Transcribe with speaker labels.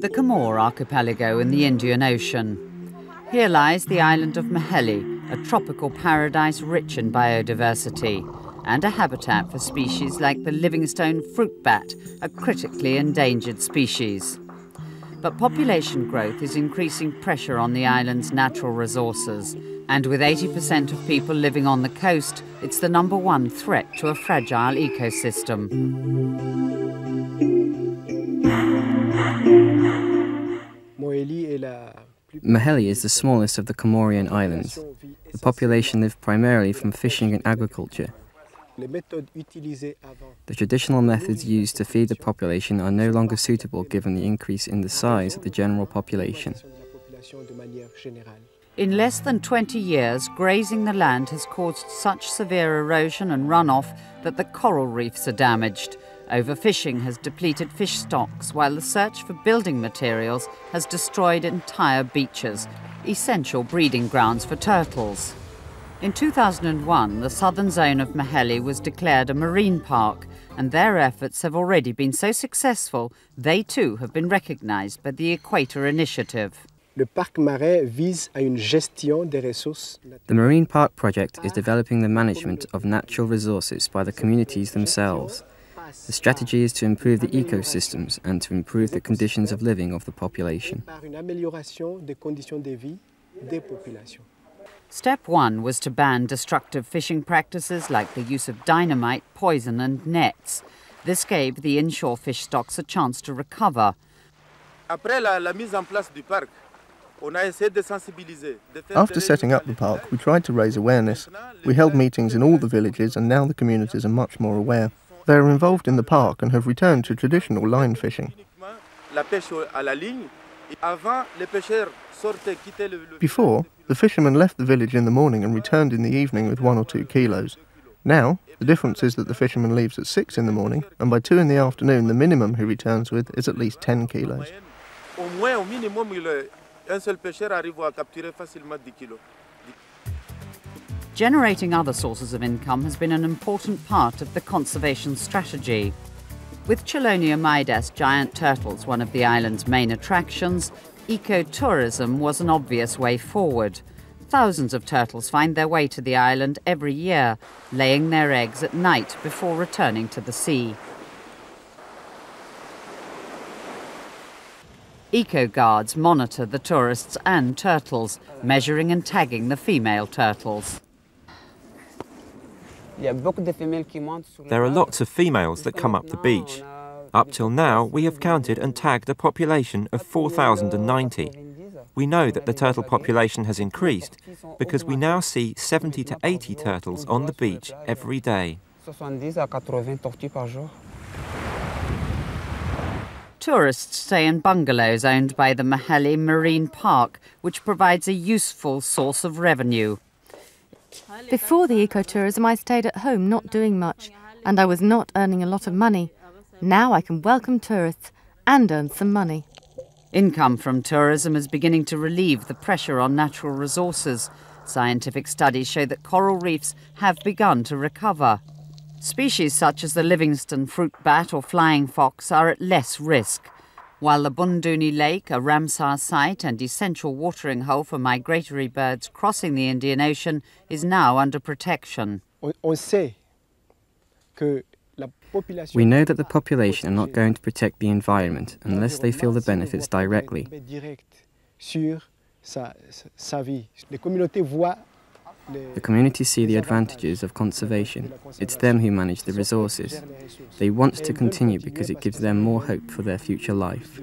Speaker 1: the Comore archipelago in the Indian Ocean. Here lies the island of Moheli, a tropical paradise rich in biodiversity, and a habitat for species like the Livingstone fruit bat, a critically endangered species. But population growth is increasing pressure on the island's natural resources, and with 80% of people living on the coast, it's the #1 threat to a fragile ecosystem.
Speaker 2: Moheli is the smallest of the Comorian islands. The population live primarily from fishing and agriculture. The traditional methods used to feed the population are no longer suitable given the increase in the size of the general population.
Speaker 1: In less than 20 years, grazing the land has caused such severe erosion and runoff that the coral reefs are damaged. Overfishing has depleted fish stocks, while the search for building materials has destroyed entire beaches, essential breeding grounds for turtles. In 2001, the southern zone of Moheli was declared a marine park, and their efforts have already been so successful, they too have been recognised by the Equator Initiative.
Speaker 3: Le Parc Marin vise à une gestion des ressources.
Speaker 2: The Marine Park project is developing the management of natural resources by the communities themselves. The strategy is to improve the ecosystems and to improve the conditions of living of the population.
Speaker 1: Step 1 was to ban destructive fishing practices like the use of dynamite, poison and nets. This gave the inshore fish stocks a chance to recover.
Speaker 4: After setting up the park, we tried to raise awareness. We held meetings in all the villages and now the communities are much more aware. They are involved in the park and have returned to traditional line fishing. Before, the fishermen left the village in the morning and returned in the evening with 1 or 2 kilos. Now, the difference is that the fisherman leaves at 6 in the morning and by 2 in the afternoon the minimum he returns with is at least 10 kilos.
Speaker 1: Generating other sources of income has been an important part of the conservation strategy. With Chelonia midas giant turtles one of the island's main attractions, ecotourism was an obvious way forward. Thousands of turtles find their way to the island every year, laying their eggs at night before returning to the sea. Eco-guards monitor the tourists and turtles, measuring and tagging the female turtles.
Speaker 5: There are lots of females that come up the beach. Up till now, we have counted and tagged a population of 4,090. We know that the turtle population has increased because we now see 70 to 80 turtles on the beach every day.
Speaker 1: Tourists stay in bungalows owned by the Moheli Marine Park, which provides a useful source of revenue.
Speaker 6: Before the ecotourism, I stayed at home not doing much, and I was not earning a lot of money. Now I can welcome tourists and earn some money.
Speaker 1: Income from tourism is beginning to relieve the pressure on natural resources. Scientific studies show that coral reefs have begun to recover. Species such as the Livingstone fruit bat or flying fox are at less risk, while the Bunduni Lake, a Ramsar site and essential watering hole for migratory birds crossing the Indian Ocean, is now under protection.
Speaker 2: We know that the population are not going to protect the environment unless they feel the benefits directly. The communities see the advantages of conservation. It's them who manage the resources. They want to continue because it gives them more hope for their future life.